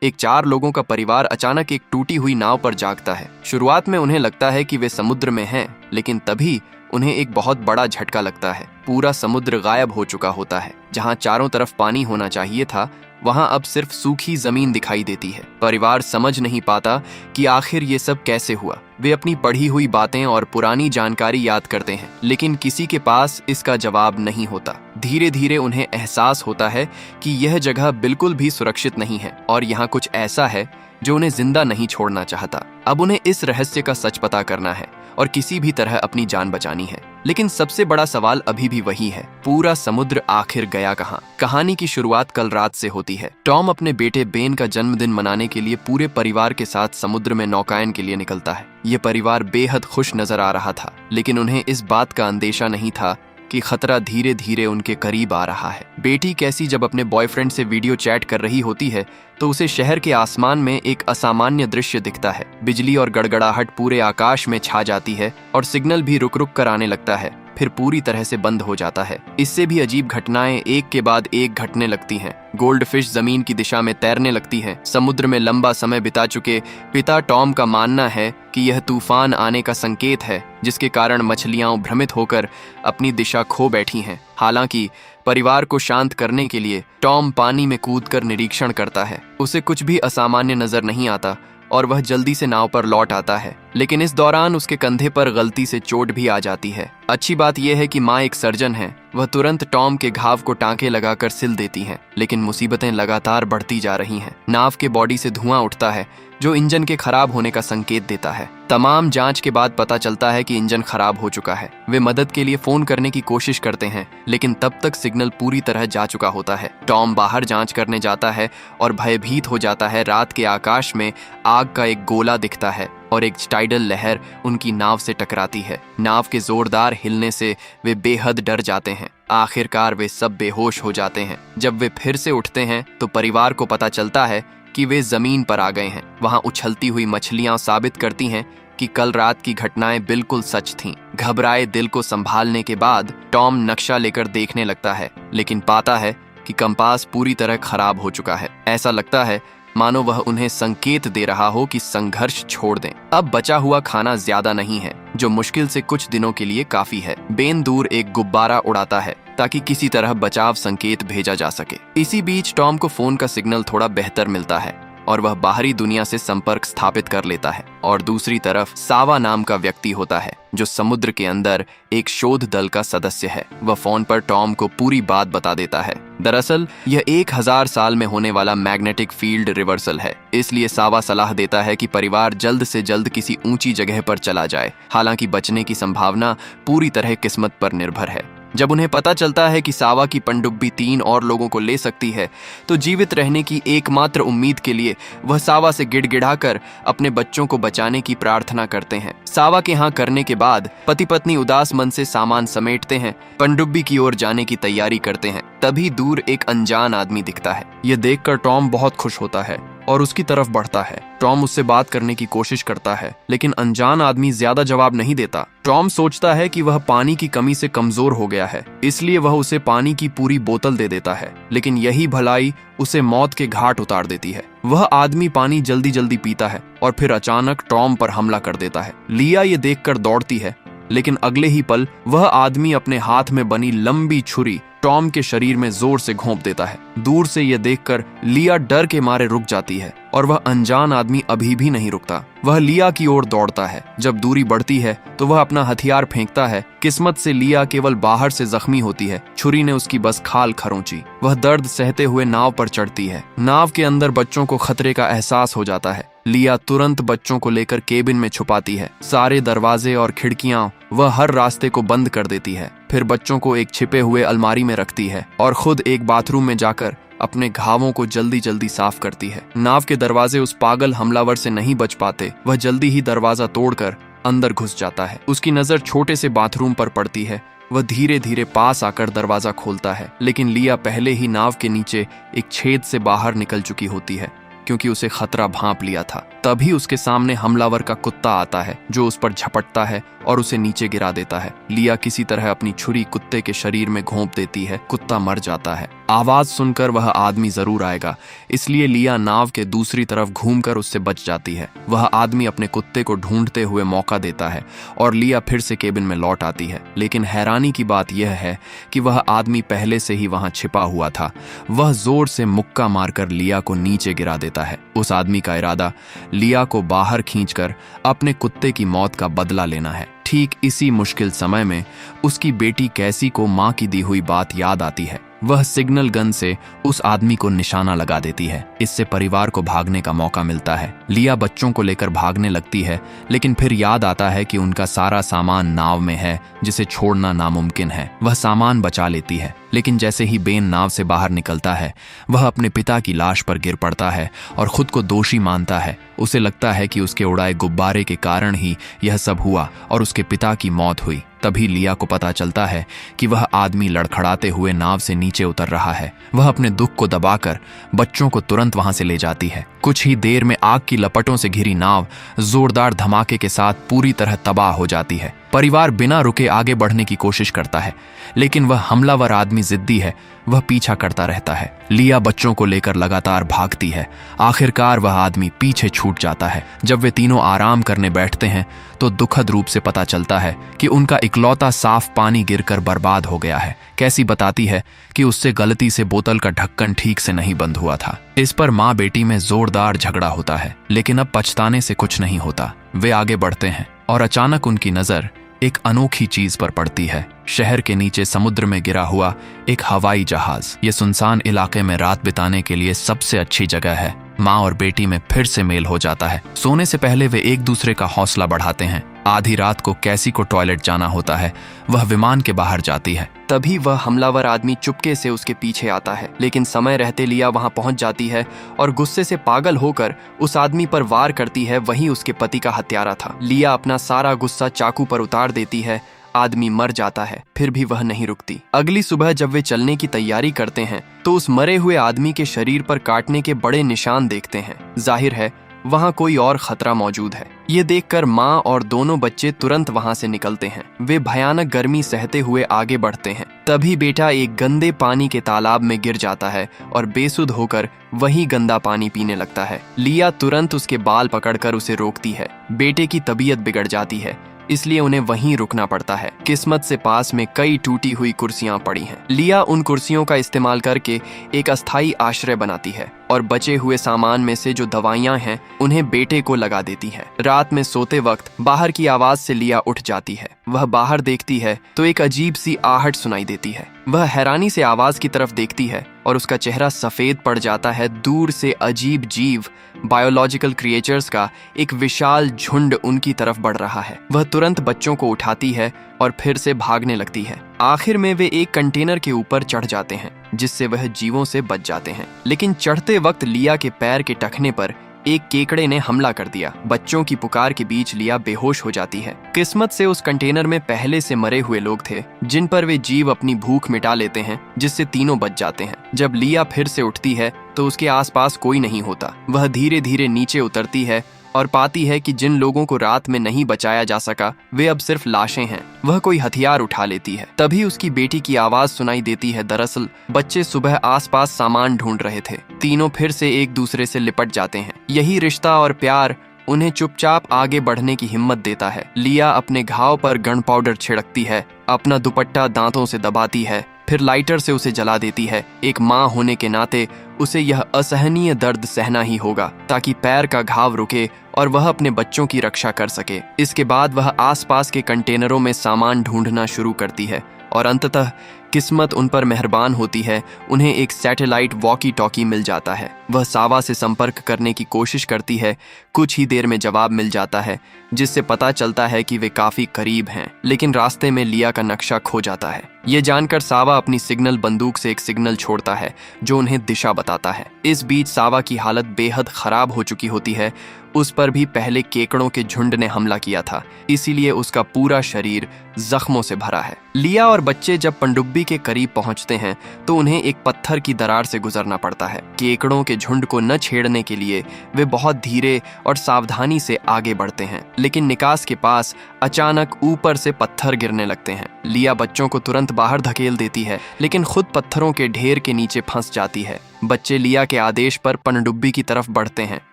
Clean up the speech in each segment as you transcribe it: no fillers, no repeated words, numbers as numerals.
एक 4 लोगों का परिवार अचानक एक टूटी हुई नाव पर जागता है। शुरुआत में उन्हें लगता है कि वे समुद्र में हैं, लेकिन तभी उन्हें एक बहुत बड़ा झटका लगता है। पूरा समुद्र गायब हो चुका होता है। जहां चारों तरफ पानी होना चाहिए था, वहां अब सिर्फ सूखी जमीन दिखाई देती है। परिवार समझ नहीं पाता कि आखिर ये सब कैसे हुआ। वे अपनी पढ़ी हुई बातें और पुरानी जानकारी याद करते हैं, लेकिन किसी के पास इसका जवाब नहीं होता। धीरे धीरे उन्हें एहसास होता है कि यह जगह बिल्कुल भी सुरक्षित नहीं है और यहाँ कुछ ऐसा है जो उन्हें जिंदा नहीं छोड़ना चाहता। अब उन्हें इस रहस्य का सच पता करना है और किसी भी तरह अपनी जान बचानी है। लेकिन सबसे बड़ा सवाल अभी भी वही है, पूरा समुद्र आखिर गया कहाँ? कहानी की शुरुआत कल रात से होती है। टॉम अपने बेटे बेन का जन्मदिन मनाने के लिए पूरे परिवार के साथ समुद्र में नौकायन के लिए निकलता है। ये परिवार बेहद खुश नजर आ रहा था, लेकिन उन्हें इस बात का अंदेशा नहीं था कि खतरा धीरे धीरे उनके करीब आ रहा है। बेटी कैसी जब अपने बॉयफ्रेंड से वीडियो चैट कर रही होती है तो उसे शहर के आसमान में एक असामान्य दृश्य दिखता है। बिजली और गड़गड़ाहट पूरे आकाश में छा जाती है और सिग्नल भी रुक रुक कर आने लगता है, फिर पूरी तरह से बंद हो जाता है। इससे भी अजीब घटनाएं एक के बाद एक घटने लगती हैं। गोल्डफिश जमीन की दिशा में तैरने लगती हैं। समुद्र में लंबा समय बिता चुके पिता टॉम का मानना है कि यह तूफान आने का संकेत है, जिसके कारण मछलियां भ्रमित होकर अपनी दिशा खो बैठी हैं। हालांकि परिवार को शांत करने के लिए टॉम पानी में कूदकर निरीक्षण करता है। उसे कुछ भी असामान्य नजर नहीं आता और वह जल्दी से नाव पर लौट आता है, लेकिन इस दौरान उसके कंधे पर गलती से चोट भी आ जाती है। अच्छी बात यह है कि माँ एक सर्जन है। वह तुरंत टॉम के घाव को टांके लगाकर सिल देती हैं, लेकिन मुसीबतें लगातार बढ़ती जा रही हैं। नाव के बॉडी से धुआं उठता है, जो इंजन के खराब होने का संकेत देता है। तमाम जांच के बाद पता चलता है कि इंजन खराब हो चुका है। वे मदद के लिए फोन करने की कोशिश करते हैं, लेकिन तब तक सिग्नल पूरी तरह जा चुका होता है। टॉम बाहर जांच करने जाता है और भयभीत हो जाता है। रात के आकाश में आग का एक गोला दिखता है और एक टाइडल लहर उनकी नाव से टकराती है। नाव के जोरदार हिलने से वे बेहद डर जाते हैं। आखिरकार वे सब बेहोश हो जाते हैं। जब वे फिर से उठते हैं तो परिवार को पता चलता है कि वे जमीन पर आ गए हैं। वहां उछलती हुई मछलियां साबित करती हैं कि कल रात की घटनाएं बिल्कुल सच थीं। घबराए दिल को संभालने के बाद टॉम नक्शा लेकर देखने लगता है, लेकिन पाता है कि कंपास पूरी तरह खराब हो चुका है। ऐसा लगता है मानो वह उन्हें संकेत दे रहा हो कि संघर्ष छोड़ दें। अब बचा हुआ खाना ज्यादा नहीं है, जो मुश्किल से कुछ दिनों के लिए काफी है। बेन दूर एक गुब्बारा उड़ाता है ताकि किसी तरह बचाव संकेत भेजा जा सके। इसी बीच टॉम को फोन का सिग्नल थोड़ा बेहतर मिलता है और वह बाहरी दुनिया से संपर्क स्थापित कर लेता है। और दूसरी तरफ सावा नाम का व्यक्ति होता है, जो समुद्र के अंदर एक शोध दल का सदस्य है। वह फोन पर टॉम को पूरी बात बता देता है। दरअसल यह 1000 साल में होने वाला मैग्नेटिक फील्ड रिवर्सल है, इसलिए सावा सलाह देता है कि परिवार जल्द से जल्द किसी ऊंची जगह पर चला जाए। हालांकि बचने की संभावना पूरी तरह किस्मत पर निर्भर है। जब उन्हें पता चलता है कि सावा की पनडुब्बी 3 और लोगों को ले सकती है, तो जीवित रहने की एकमात्र उम्मीद के लिए वह सावा से गिड़गिड़ाकर अपने बच्चों को बचाने की प्रार्थना करते हैं। सावा के यहाँ करने के बाद पति पत्नी उदास मन से सामान समेटते हैं, पनडुब्बी की ओर जाने की तैयारी करते हैं। तभी दूर एक अनजान आदमी दिखता है। यह देखकर टॉम बहुत खुश होता है और उसकी तरफ बढ़ता है। टॉम उससे बात करने की कोशिश करता है, लेकिन अनजान आदमी ज्यादा जवाब नहीं देता। टॉम सोचता है कि वह पानी की कमी से कमजोर हो गया है, इसलिए वह उसे पानी की पूरी बोतल दे देता है, लेकिन यही भलाई उसे मौत के घाट उतार देती है। वह आदमी पानी जल्दी जल्दी पीता है और फिर अचानक टॉम पर हमला कर देता है। लिया ये देखकर दौड़ती है, लेकिन अगले ही पल वह आदमी अपने हाथ में बनी लंबी छुरी टॉम के शरीर में जोर से घोंप देता है। दूर से यह देखकर लिया डर के मारे रुक जाती है और वह अनजान आदमी अभी भी नहीं रुकता। वह लिया की ओर दौड़ता है। जब दूरी बढ़ती है तो वह अपना हथियार फेंकता है। किस्मत से लिया केवल बाहर से जख्मी होती है। छुरी ने उसकी बस खाल खरोंची। वह दर्द सहते हुए नाव पर चढ़ती है। नाव के अंदर बच्चों को खतरे का एहसास हो जाता है। लिया तुरंत बच्चों को लेकर केबिन में छुपाती है। सारे दरवाजे और खिड़कियां वह हर रास्ते को बंद कर देती है। फिर बच्चों को एक छिपे हुए अलमारी में रखती है और खुद एक बाथरूम में जाकर अपने घावों को जल्दी जल्दी साफ करती है। नाव के दरवाजे उस पागल हमलावर से नहीं बच पाते। वह जल्दी ही दरवाजा तोड़कर अंदर घुस जाता है। उसकी नजर छोटे से बाथरूम पर पड़ती है। वह धीरे धीरे पास आकर दरवाजा खोलता है, लेकिन लिया पहले ही नाव के नीचे एक छेद से बाहर निकल चुकी होती है, क्योंकि उसे खतरा भांप लिया था। तभी उसके सामने हमलावर का कुत्ता आता है जो उस पर झपटता है और उसे नीचे गिरा देता है। लिया किसी तरह अपनी छुरी कुत्ते के शरीर में घोंप देती है। कुत्ता मर जाता है। आवाज सुनकर वह आदमी जरूर आएगा, इसलिए लिया नाव के दूसरी तरफ घूमकर उससे बच जाती है। वह आदमी अपने कुत्ते को ढूंढते हुए मौका देता है और लिया फिर से केबिन में लौट आती है। लेकिन हैरानी की बात यह है कि वह आदमी पहले से ही वहां छिपा हुआ था। वह जोर से मुक्का मारकर लिया को नीचे गिरा देता है। उस आदमी का इरादा लिया को बाहर खींचकर अपने कुत्ते की मौत का बदला लेना है। ठीक इसी मुश्किल समय में उसकी बेटी कैसी को मां की दी हुई बात याद आती है। वह सिग्नल गन से उस आदमी को निशाना लगा देती है। इससे परिवार को भागने का मौका मिलता है। लिया बच्चों को लेकर भागने लगती है, लेकिन फिर याद आता है कि उनका सारा सामान नाव में है जिसे छोड़ना नामुमकिन है। वह सामान बचा लेती है, लेकिन जैसे ही बेन नाव से बाहर निकलता है वह अपने पिता की लाश पर गिर पड़ता है और खुद को दोषी मानता है। उसे लगता है कि उसके उड़ाए गुब्बारे के कारण ही यह सब हुआ और उसके पिता की मौत हुई। तभी लिया को पता चलता है कि वह आदमी लड़खड़ाते हुए नाव से नीचे उतर रहा है। वह अपने दुख को दबाकर बच्चों को तुरंत वहां से ले जाती है। कुछ ही देर में आग की लपटों से घिरी नाव जोरदार धमाके के साथ पूरी तरह तबाह हो जाती है। परिवार बिना रुके आगे बढ़ने की कोशिश करता है, लेकिन वह हमलावर आदमी जिद्दी है। वह पीछा करता रहता है। लिया बच्चों को लेकर लगातार भागती है। आखिरकार वह आदमी पीछे छूट जाता है। जब वे तीनों आराम करने बैठते हैं तो दुखद रूप से पता चलता है कि उनका इकलौता साफ पानी गिरकर बर्बाद हो गया है। कैसी बताती है कि उससे गलती से बोतल का ढक्कन ठीक से नहीं बंद हुआ था। इस पर माँ बेटी में जोरदार झगड़ा होता है, लेकिन अब पछताने से कुछ नहीं होता। वे आगे बढ़ते हैं और अचानक उनकी नजर एक अनोखी चीज पर पड़ती है। शहर के नीचे समुद्र में गिरा हुआ एक हवाई जहाज। ये सुनसान इलाके में रात बिताने के लिए सबसे अच्छी जगह है। माँ और बेटी में फिर से मेल हो जाता है। सोने से पहले वे एक दूसरे का हौसला बढ़ाते हैं। आधी रात को कैसी को टॉयलेट जाना होता है। वह विमान के बाहर जाती है। तभी वह हमलावर आदमी चुपके से उसके पीछे आता है, लेकिन समय रहते लिया वहां पहुंच जाती है और गुस्से से पागल होकर उस आदमी पर वार करती है। वही उसके पति का हत्यारा था। लिया अपना सारा गुस्सा चाकू पर उतार देती है। आदमी मर जाता है, फिर भी वह नहीं रुकती। अगली सुबह जब वे चलने की तैयारी करते हैं तो उस मरे हुए आदमी के शरीर पर काटने के बड़े निशान देखते हैं। जाहिर है वहां कोई और खतरा मौजूद है। ये देखकर माँ और दोनों बच्चे तुरंत वहां से निकलते हैं। वे भयानक गर्मी सहते हुए आगे बढ़ते हैं। तभी बेटा एक गंदे पानी के तालाब में गिर जाता है और बेसुध होकर वही गंदा पानी पीने लगता है। लिया तुरंत उसके बाल पकड़कर उसे रोकती है। बेटे की तबीयत बिगड़ जाती है, इसलिए उन्हें वहीं रुकना पड़ता है। किस्मत से पास में कई टूटी हुई कुर्सियां पड़ी हैं। लिया उन कुर्सियों का इस्तेमाल करके एक अस्थायी आश्रय बनाती है और बचे हुए सामान में से जो दवाइयां हैं उन्हें बेटे को लगा देती है। रात में सोते वक्त बाहर की आवाज से लिया उठ जाती है। वह बाहर देखती है तो एक अजीब सी आहट सुनाई देती है। वह हैरानी से आवाज की तरफ देखती है और उसका चेहरा सफेद पड़ जाता है। दूर से अजीब जीव, बायोलॉजिकल क्रिएचर्स का एक विशाल झुंड उनकी तरफ बढ़ रहा है। वह तुरंत बच्चों को उठाती है और फिर से भागने लगती है। आखिर में वे एक कंटेनर के ऊपर चढ़ जाते हैं, जिससे वह जीवों से बच जाते हैं। लेकिन चढ़ते वक्त लिया के पैर के टखने पर एक केकड़े ने हमला कर दिया। बच्चों की पुकार के बीच लिया बेहोश हो जाती है। किस्मत से उस कंटेनर में पहले से मरे हुए लोग थे, जिन पर वे जीव अपनी भूख मिटा लेते हैं, जिससे तीनों बच जाते हैं। जब लिया फिर से उठती है तो उसके आसपास कोई नहीं होता। वह धीरे धीरे नीचे उतरती है और पाती है कि जिन लोगों को रात में नहीं बचाया जा सका वे अब सिर्फ लाशें हैं। वह कोई हथियार उठा लेती है। तभी उसकी बेटी की आवाज सुनाई देती है। दरअसल बच्चे सुबह आसपास सामान ढूंढ रहे थे। तीनों फिर से एक दूसरे से लिपट जाते हैं। यही रिश्ता और प्यार उन्हें चुपचाप आगे बढ़ने की हिम्मत देता है। लिया अपने घाव पर गन पाउडर छिड़कती है, अपना दुपट्टा दांतों से दबाती है, फिर लाइटर से उसे जला देती है। एक माँ होने के नाते उसे यह असहनीय दर्द सहना ही होगा ताकि पैर का घाव रुके और वह अपने बच्चों की रक्षा कर सके। इसके बाद वह आसपास के कंटेनरों में सामान ढूंढना शुरू करती है और अंततः किस्मत उन पर मेहरबान होती है। उन्हें एक सैटेलाइट वॉकी टॉकी मिल जाता है। वह सावा से संपर्क करने की कोशिश करती है। कुछ ही देर में जवाब मिल जाता है, जिससे पता चलता है कि वे काफी करीब हैं। लेकिन रास्ते में लिया का नक्शा खो जाता है। ये जानकर सावा अपनी सिग्नल बंदूक से एक सिग्नल छोड़ता है जो उन्हें दिशा बताता है। इस बीच सावा की हालत बेहद खराब हो चुकी होती है। उस पर भी पहले केकड़ों के झुंड ने हमला किया था, इसीलिए उसका पूरा शरीर जख्मों से भरा है। लिया और बच्चे जब पनडुब्बी के करीब पहुंचते हैं तो उन्हें एक पत्थर की दरार से गुजरना पड़ता है। केकड़ों के झुंड को न छेड़ने के लिए वे बहुत धीरे और सावधानी से आगे बढ़ते हैं, लेकिन निकास के पास अचानक ऊपर से पत्थर गिरने लगते हैं। लिया बच्चों को तुरंत बाहर धकेल देती है, लेकिन खुद पत्थरों के ढेर के नीचे फंस जाती है। बच्चे लिया के आदेश पर पनडुब्बी की तरफ बढ़ते हैं।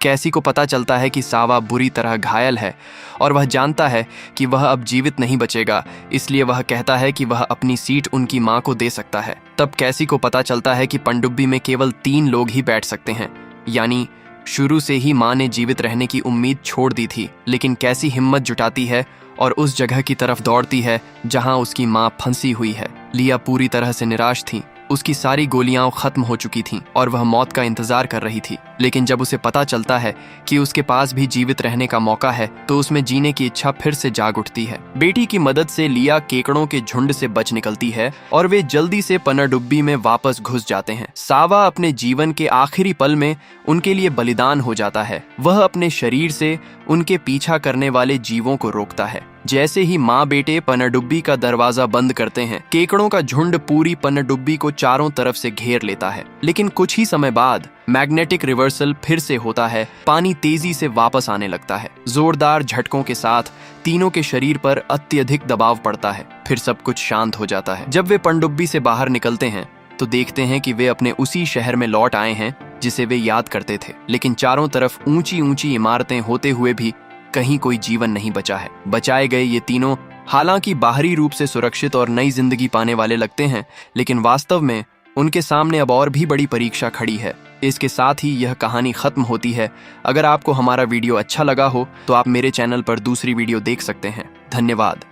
कैसी को पता चलता है कि सावा बुरी तरह घायल है और वह जानता है कि वह अब जीवित नहीं बचेगा, इसलिए वह कहता है कि वह अपनी सीट उनकी मां को दे सकता है। तब कैसी को पता चलता है कि पनडुब्बी में केवल 3 लोग ही बैठ सकते हैं, यानी शुरू से ही मां ने जीवित रहने की उम्मीद छोड़ दी थी। लेकिन कैसी हिम्मत जुटाती है और उस जगह की तरफ दौड़ती है जहां उसकी मां फंसी हुई है। लिया पूरी तरह से निराश थी, उसकी सारी गोलियां खत्म हो चुकी थीं और वह मौत का इंतजार कर रही थी। लेकिन जब उसे पता चलता है कि उसके पास भी जीवित रहने का मौका है तो उसमें जीने की इच्छा फिर से जाग उठती है। बेटी की मदद से लिया केकड़ों के झुंड से बच निकलती है और वे जल्दी से पनडुब्बी में वापस घुस जाते हैं। सावा अपने जीवन के आखिरी पल में उनके लिए बलिदान हो जाता है। वह अपने शरीर से उनके पीछा करने वाले जीवों को रोकता है। जैसे ही माँ बेटे पनडुब्बी का दरवाजा बंद करते हैं, केकड़ों का झुंड पूरी पनडुब्बी को चारों तरफ से घेर लेता है। लेकिन कुछ ही समय बाद मैग्नेटिक रिवर्सल फिर से होता है। पानी तेजी से वापस आने लगता है। जोरदार झटकों के साथ तीनों के शरीर पर अत्यधिक दबाव पड़ता है। फिर सब कुछ शांत हो जाता है। जब वे पनडुब्बी से बाहर निकलते हैं तो देखते हैं कि वे अपने उसी शहर में लौट आए हैं जिसे वे याद करते थे। लेकिन चारों तरफ ऊंची ऊंची इमारतें होते हुए भी कहीं कोई जीवन नहीं बचा है। बचाए गए ये तीनों हालांकि बाहरी रूप से सुरक्षित और नई जिंदगी पाने वाले लगते हैं, लेकिन वास्तव में उनके सामने अब और भी बड़ी परीक्षा खड़ी है। इसके साथ ही यह कहानी खत्म होती है। अगर आपको हमारा वीडियो अच्छा लगा हो तो आप मेरे चैनल पर दूसरी वीडियो देख सकते हैं। धन्यवाद।